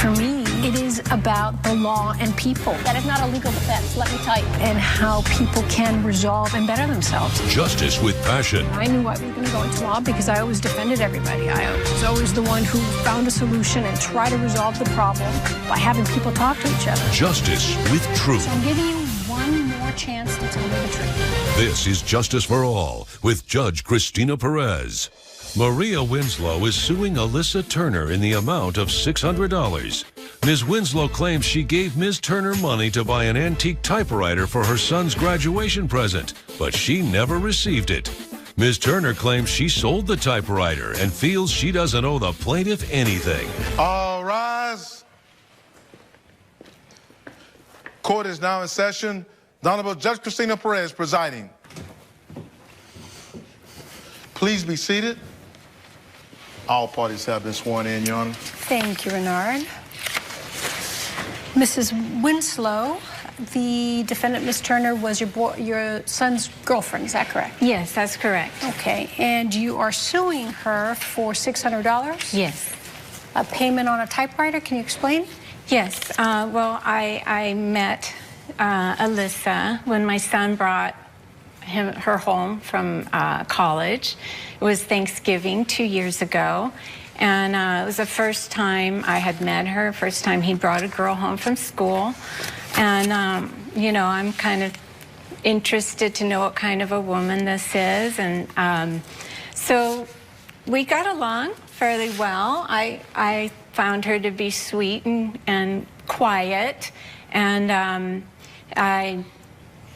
For me, it is about the law and people. That is not a legal defense, let me tell you. And how people can resolve and better themselves. Justice with passion. I knew I was going to go into law because I always defended everybody. I was always the one who found a solution and tried to resolve the problem by having people talk to each other. Justice with truth. So I'm giving you one more chance to tell me the truth. This is Justice for All with Judge Cristina Perez. Maria Winslow is suing Alyssa Turner in the amount of $600. Ms. Winslow claims she gave Ms. Turner money to buy an antique typewriter for her son's graduation present, but she never received it. Ms. Turner claims she sold the typewriter and feels she doesn't owe the plaintiff anything. All rise. Court is now in session. The Honorable Judge Cristina Perez presiding. Please be seated. All parties have been sworn in, Your Honor. Thank you, Renard. Mrs. Winslow, the defendant, Ms. Turner, was your son's girlfriend, is that correct? Yes, that's correct. Okay, and you are suing her for $600? Yes. A payment on a typewriter, can you explain? Yes, well, I met Alyssa when my son brought her home from college. It was Thanksgiving 2 years ago, and it was the first time I had met her, first time he brought a girl home from school. And, you know, I'm kind of interested to know what kind of a woman this is. And so we got along fairly well. I found her to be sweet and quiet, and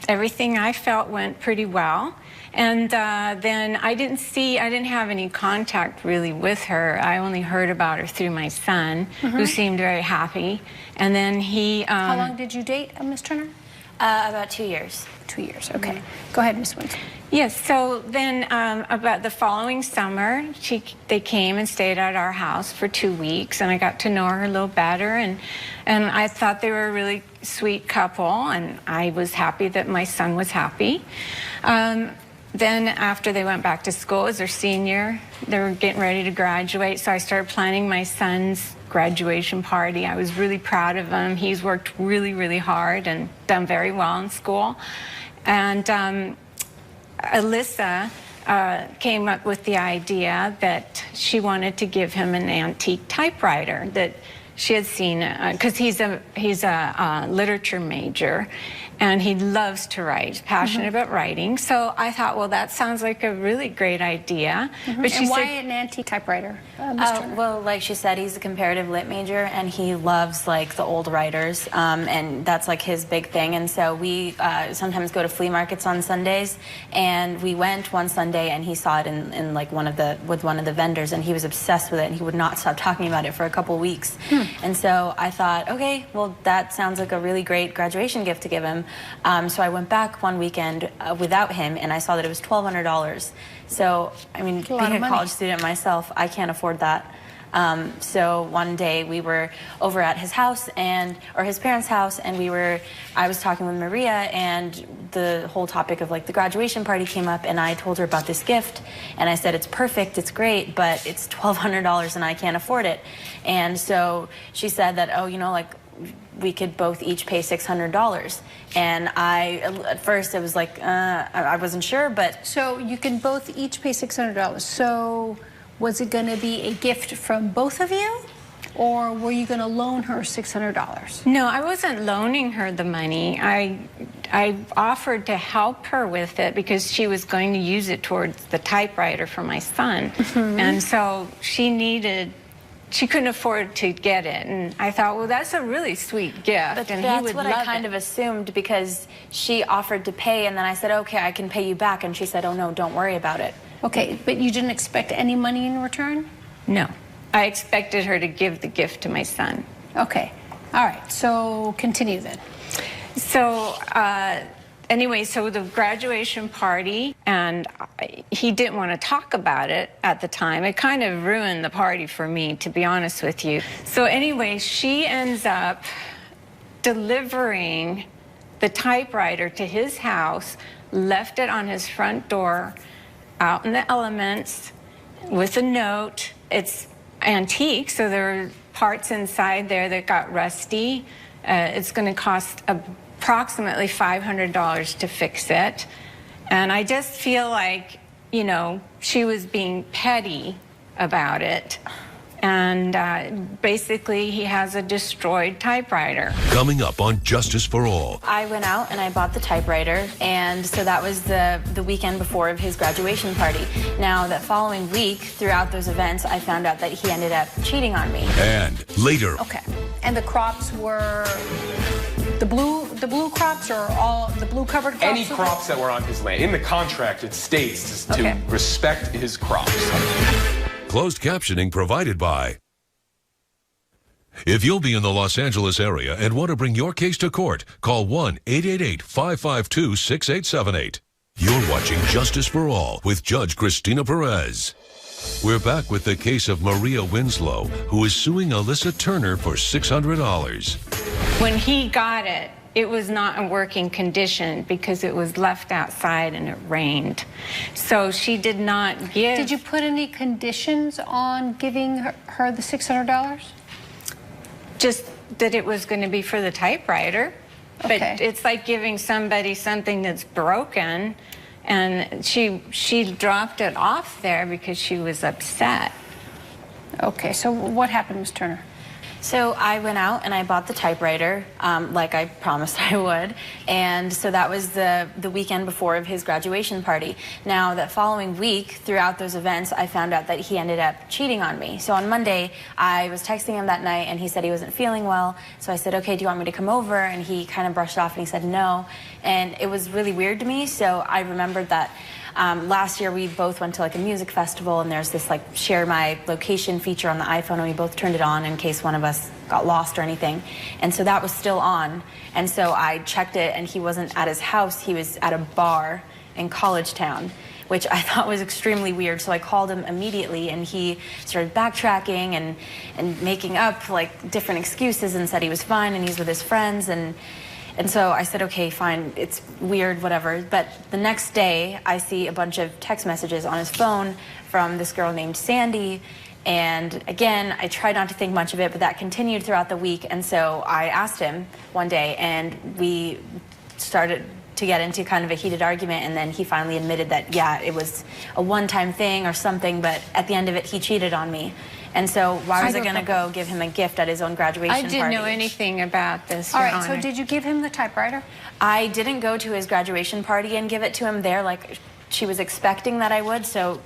everything I felt went pretty well. And then I didn't have any contact really with her. I only heard about her through my son, who seemed very happy. And then he... How long did you date Ms. Turner? About 2 years. 2 years, okay. Go ahead, Ms. Winslow. Yes, so then about the following summer, they came and stayed at our house for 2 weeks, and I got to know her a little better, and I thought they were a really sweet couple, and I was happy that my son was happy. Then after they went back to school as their senior, they were getting ready to graduate, so I started planning my son's graduation party. I was really proud of him. He's worked really, really hard and done very well in school. And Alyssa came up with the idea that she wanted to give him an antique typewriter that she had seen, because he's a literature major, and he loves to write, passionate about writing. So I thought, well, that sounds like a really great idea. But and why an antique typewriter, Ms. Turner? Well, like she said, he's a comparative lit major, and he loves like the old writers, and that's like his big thing. And so we sometimes go to flea markets on Sundays, and we went one Sunday, and he saw it in like with one of the vendors, and he was obsessed with it, and he would not stop talking about it for a couple weeks. And so I thought, okay, well, that sounds like a really great graduation gift to give him. So I went back one weekend without him, and I saw that it was $1,200. So, I mean, being a college student myself, I can't afford that. So one day we were over at his house, or his parents' house, and I was talking with Maria, and the whole topic of like the graduation party came up, and I told her about this gift, and I said, it's perfect, it's great, but it's $1,200 and I can't afford it. And so she said that, oh, you know, like, we could both each pay $600. And at first it was like, I wasn't sure, but... So you can both each pay $600. So was it going to be a gift from both of you? Or were you going to loan her $600? No, I wasn't loaning her the money. I offered to help her with it because she was going to use it towards the typewriter for my son. And so she couldn't afford to get it, and I thought, well, that's a really sweet gift, but and that's he would what love I kind of assumed, because she offered to pay, and then I said, okay, I can pay you back, and she said, oh no, don't worry about it. Okay, but you didn't expect any money in return? No, I expected her to give the gift to my son. Okay, all right, so continue then. So anyway, so the graduation party, and he didn't want to talk about it at the time. It kind of ruined the party for me, to be honest with you. So anyway, she ends up delivering the typewriter to his house, left it on his front door, out in the elements, with a note. antique, so there are parts inside there that got rusty. It's going to cost approximately $500 to fix it. And I just feel like, you know, she was being petty about it. And basically, he has a destroyed typewriter. Coming up on Justice for All. I went out and I bought the typewriter, and so that was the weekend before of his graduation party. Now, that following week, throughout those events, I found out that he ended up cheating on me. And later. Okay. And the crops were the blue crops, or all the blue covered crops? Any crops that were on his land. In the contract, it states to respect his crops. Closed captioning provided by. If you'll be in the Los Angeles area and want to bring your case to court, call 1-888-552-6878. You're watching Justice for All with Judge Cristina Perez. We're back with the case of Maria Winslow, who is suing Alyssa Turner for $600. When he got it, it was not in working condition because it was left outside and it rained. So she did not give... Did you put any conditions on giving her the $600? Just that it was going to be for the typewriter. Okay. But it's like giving somebody something that's broken, and she dropped it off there because she was upset. Okay, so what happened, Ms. Turner? So I went out and I bought the typewriter, like I promised I would, and so that was the weekend before of his graduation party. Now, that following week, throughout those events, I found out that he ended up cheating on me. So on Monday, I was texting him that night, and he said he wasn't feeling well, so I said, okay, do you want me to come over? And he kind of brushed off, and he said no, and it was really weird to me, so I remembered that last year we both went to like a music festival, and there's this like share my location feature on the iPhone, and we both turned it on in case one of us got lost or anything. And so that was still on, and so I checked it, and he wasn't at his house, he was at a bar in College Town, which I thought was extremely weird. So I called him immediately, and he started backtracking and making up like different excuses and said he was fine and he's with his friends. And so I said, okay, fine, it's weird, whatever. But the next day, I see a bunch of text messages on his phone from this girl named Sandy. And again, I tried not to think much of it, but that continued throughout the week. And so I asked him one day, and we started to get into kind of a heated argument. And then he finally admitted that, yeah, it was a one-time thing or something, but at the end of it, he cheated on me. And so why was I going to go give him a gift at his own graduation party? I didn't know anything about this, All Your right, Honor. so did you give him the typewriter? I didn't go to his graduation party and give it to him there like she was expecting that I would, so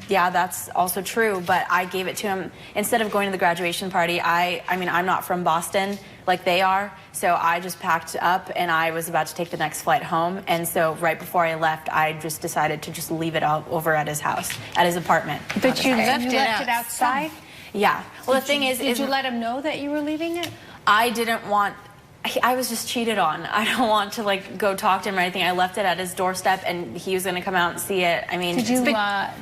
yeah, that's also true, but I gave it to him instead of going to the graduation party. I mean, I'm not from Boston like they are, so I just packed up and I was about to take the next flight home, and so right before I left, I just decided to just leave it all over at his house, at his apartment. But you left it outside? Yeah. Well, the thing is... Did you let him know that you were leaving it? I didn't want... I was just cheated on. I don't want to, like, go talk to him or anything. I left it at his doorstep, and he was going to come out and see it. I mean... Did you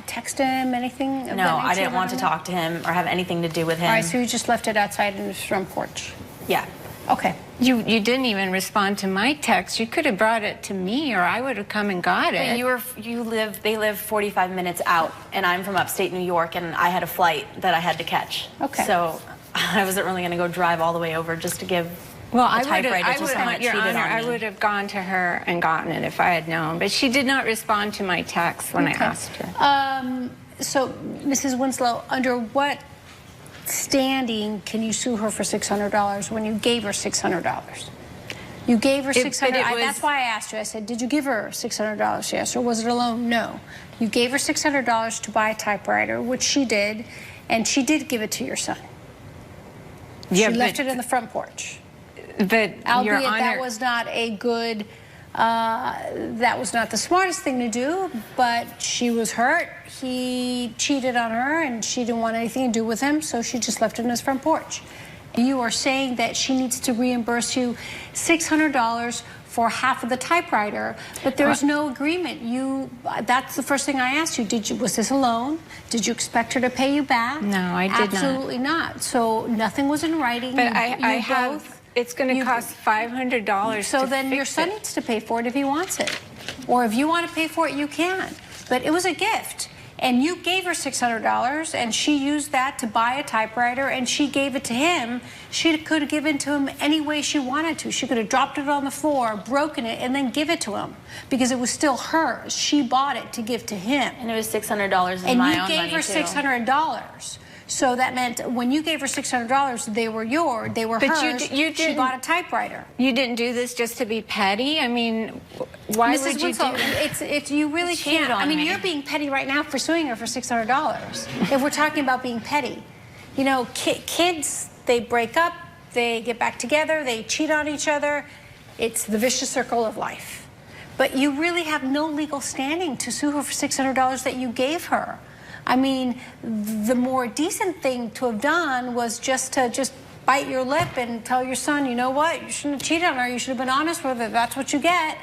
text him, anything? No, I didn't want to talk to him or have anything to do with him. All right, so you just left it outside in his front porch? Yeah. Okay. You didn't even respond to my text. You could have brought it to me, or I would have come and got it. But they live 45 minutes out, and I'm from upstate New York, and I had a flight that I had to catch. Okay. So I wasn't really going to go drive all the way over just to give a typewriter to someone that Your cheated Honor, on me. I would have gone to her and gotten it if I had known, but she did not respond to my text when I asked her. So, Mrs. Winslow, under what standing can you sue her for $600 when you gave her $600? You gave her $600. That's why I asked you. I said, did you give her $600? Yes. Or was it a loan? No. You gave her $600 to buy a typewriter, which she did, and she did give it to your son. Yeah, she left it in the front porch. But albeit Your Honor, that was not a good, that was not the smartest thing to do, but she was hurt. He cheated on her, and she didn't want anything to do with him, so she just left it in his front porch. You are saying that she needs to reimburse you $600 for half of the typewriter, but there's no agreement. That's the first thing I asked you. Was this a loan? Did you expect her to pay you back? No, I did not. Absolutely not. So nothing was in writing. But it's going to cost $500 So then your son needs to pay for it if he wants it. Or if you want to pay for it, you can. But it was a gift. And you gave her $600, and she used that to buy a typewriter, and she gave it to him. She could have given to him any way she wanted to. She could have dropped it on the floor, broken it, and then give it to him because it was still hers. She bought it to give to him. And it was $600 in my own money, too. And you gave her $600. So that meant when you gave her $600, they were yours, they were hers. She bought a typewriter. You didn't do this just to be petty? I mean, why would you do it? You really can't. I mean, you're being petty right now for suing her for $600. If we're talking about being petty. You know, kids, they break up, they get back together, they cheat on each other. It's the vicious circle of life. But you really have no legal standing to sue her for $600 that you gave her. I mean, the more decent thing to have done was just bite your lip and tell your son, you know what, you shouldn't have cheated on her, you should have been honest with her, that's what you get.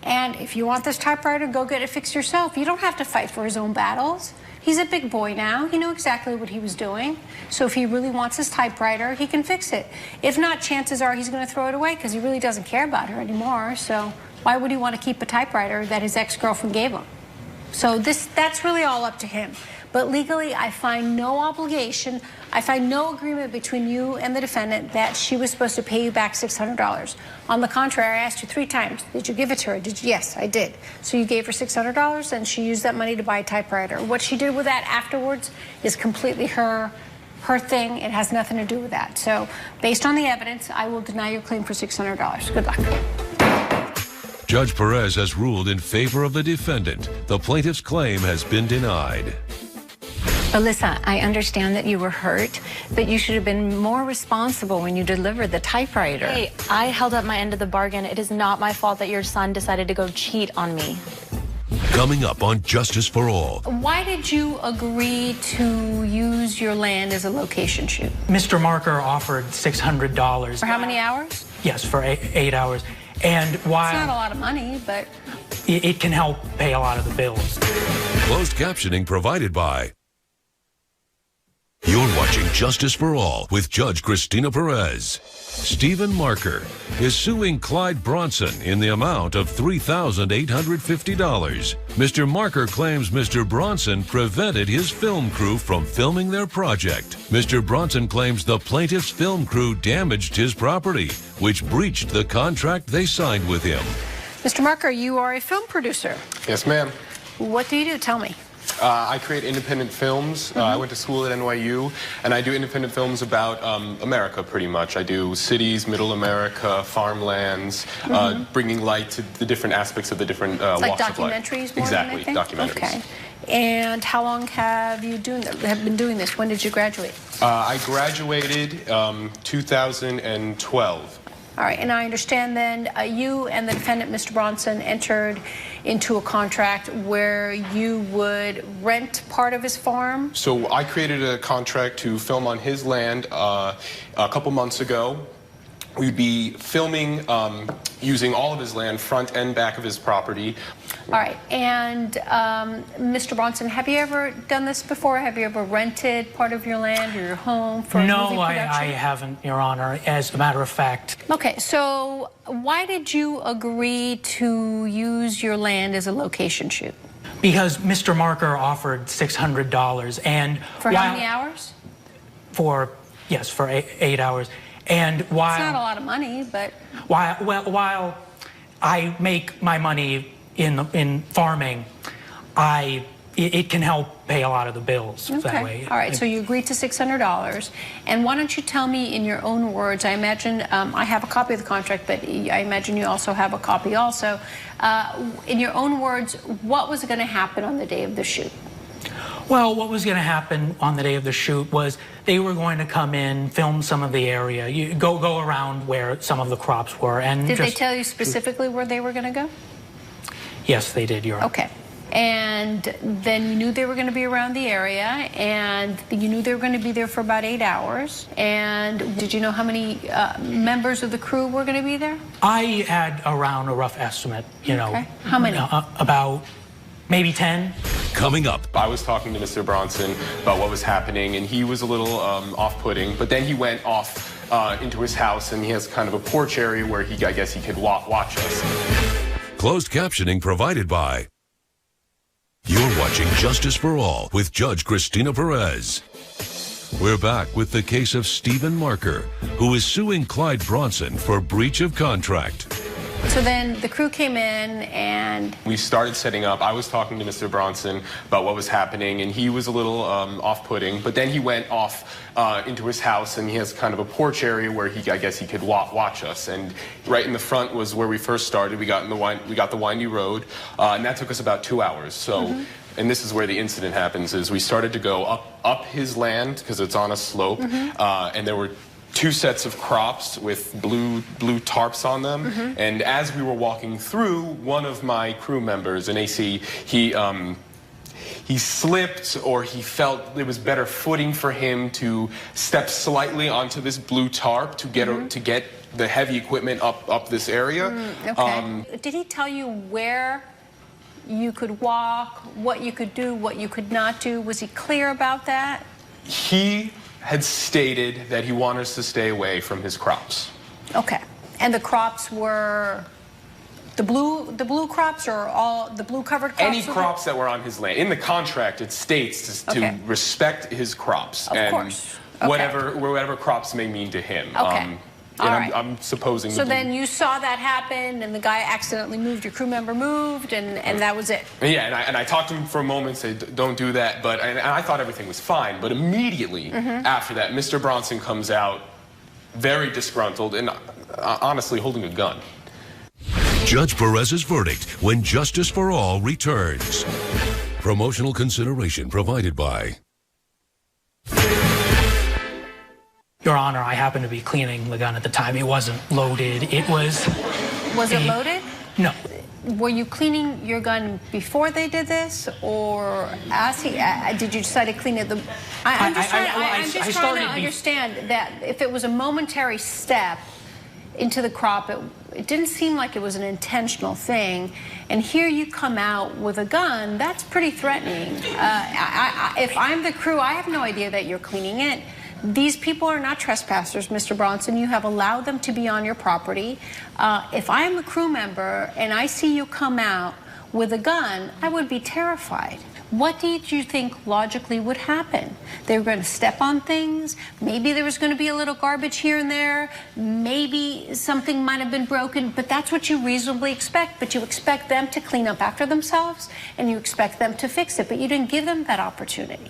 And if you want this typewriter, go get it fixed yourself. You don't have to fight for his own battles. He's a big boy now, he knew exactly what he was doing. So if he really wants his typewriter, he can fix it. If not, chances are he's gonna throw it away because he really doesn't care about her anymore. So why would he want to keep a typewriter that his ex-girlfriend gave him? So that's really all up to him. But legally, I find no obligation, I find no agreement between you and the defendant that she was supposed to pay you back $600. On the contrary, I asked you 3 times, did you give it to her? Yes, I did. So you gave her $600 and she used that money to buy a typewriter. What she did with that afterwards is completely her thing. It has nothing to do with that. So based on the evidence, I will deny your claim for $600. Good luck. Judge Perez has ruled in favor of the defendant. The plaintiff's claim has been denied. Alyssa, I understand that you were hurt, but you should have been more responsible when you delivered the typewriter. Hey, I held up my end of the bargain. It is not my fault that your son decided to go cheat on me. Coming up on Justice for All. Why did you agree to use your land as a location shoot? Mr. Marker offered $600. For how many hours? Yes, for 8 hours. And while it's not a lot of money, but it can help pay a lot of the bills. Closed captioning provided by. You're watching Justice for All with Judge Cristina Perez. Stephen Marker is suing Clyde Bronson in the amount of $3,850. Mr. Marker claims Mr. Bronson prevented his film crew from filming their project. Mr. Bronson claims the plaintiff's film crew damaged his property, which breached the contract they signed with him. Mr. Marker, you are a film producer. Yes, ma'am. What do you do? Tell me. I create independent films. I went to school at NYU, and I do independent films about America, pretty much. I do cities, middle America, farmlands, bringing light to the different aspects of the different walks of life. Like documentaries more exactly, than anything? Documentaries. Okay. And how long have you been doing this? When did you graduate? I graduated 2012. All right, and I understand then you and the defendant, Mr. Bronson, entered into a contract where you would rent part of his farm? So I created a contract to film on his land a couple months ago. We'd be filming using all of his land, front and back of his property. All right, and Mr. Bronson, have you ever done this before? Have you ever rented part of your land or your home for movie production? No, I haven't, Your Honor, as a matter of fact. Okay, so why did you agree to use your land as a location shoot? Because Mr. Marker offered $600, and for how many hours? For 8 hours. And while it's not a lot of money, but while I make my money in farming, it can help pay a lot of the bills that way. All right, so you agreed to $600. And why don't you tell me in your own words, I imagine I have a copy of the contract, but I imagine you also have a copy also. In your own words, what was going to happen on the day of the shoot? Well, what was going to happen on the day of the shoot was they were going to come in, film some of the area, go around where some of the crops were. And did they tell you specifically where they were going to go? Yes, they did, Your Honor. Okay. And then you knew they were going to be around the area, and you knew they were going to be there for about 8 hours. And did you know how many members of the crew were going to be there? I had around a rough estimate, you know. How many? About maybe 10. Coming up. I was talking to Mr. Bronson about what was happening, and he was a little off-putting, but then he went off into his house, and he has kind of a porch area where I guess he could watch us. Closed captioning provided by. You're watching Justice for All with Judge Cristina Perez. We're back with the case of Stephen Marker, who is suing Clyde Bronson for breach of contract. So then the crew came in and... We started setting up. I was talking to Mr. Bronson about what was happening, and he was a little off-putting. But then he went off into his house, and he has kind of a porch area where I guess he could watch us. And right in the front was where we first started. We got the windy road, and that took us about 2 hours. So. And this is where the incident happens, is we started to go up his land because it's on a slope, and there were 2 sets of crops with blue tarps on them. And as we were walking through, one of my crew members, an AC, he slipped, or he felt it was better footing for him to step slightly onto this blue tarp to get the heavy equipment up this area. Did he tell you where you could walk, what you could do, what you could not do? Was he clear about that? He had stated that he wanted us to stay away from his crops. Okay. And the crops were the blue crops, or all the blue covered crops? Any crops that were on his land. In the contract, it states to respect his crops. Of course. Okay. Whatever crops may mean to him. Okay. I'm supposing. So then you saw that happen, and the guy accidentally moved, your crew member moved, and that was it. Yeah, and I talked to him for a moment, said, don't do that, and I thought everything was fine. But immediately after that, Mr. Bronson comes out very disgruntled and honestly holding a gun. Judge Perez's verdict when Justice for All returns. Promotional consideration provided by... Your Honor, I happened to be cleaning the gun at the time. It wasn't loaded. It was... Was it loaded? No. Were you cleaning your gun before they did this, or as did you decide to clean it? I'm just trying to understand that if it was a momentary step into the crop, it didn't seem like it was an intentional thing. And here you come out with a gun, that's pretty threatening. If I'm the crew, I have no idea that you're cleaning it. These people are not trespassers, Mr. Bronson. You have allowed them to be on your property. If I am a crew member and I see you come out with a gun, I would be terrified. What did you think logically would happen? They were going to step on things. Maybe there was going to be a little garbage here and there. Maybe something might have been broken, but that's what you reasonably expect. But you expect them to clean up after themselves, and you expect them to fix it, but you didn't give them that opportunity.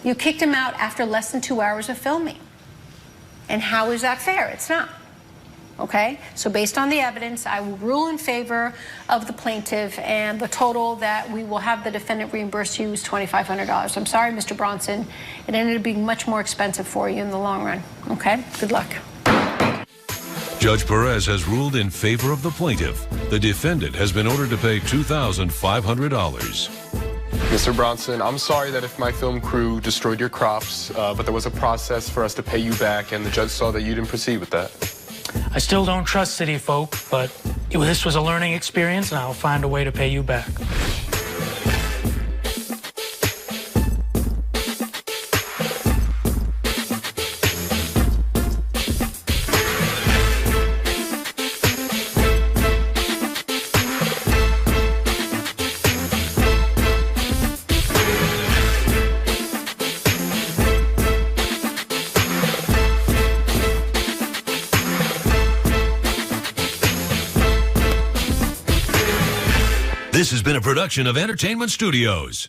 You kicked him out after less than 2 hours of filming. And how is that fair? It's not. Okay? So based on the evidence, I will rule in favor of the plaintiff, and the total that we will have the defendant reimburse you is $2,500. I'm sorry, Mr. Bronson. It ended up being much more expensive for you in the long run. Okay? Good luck. Judge Perez has ruled in favor of the plaintiff. The defendant has been ordered to pay $2,500. Mr. Bronson, I'm sorry that if my film crew destroyed your crops, but there was a process for us to pay you back, and the judge saw that you didn't proceed with that. I still don't trust city folk, but this was a learning experience, and I'll find a way to pay you back. This has been a production of Entertainment Studios.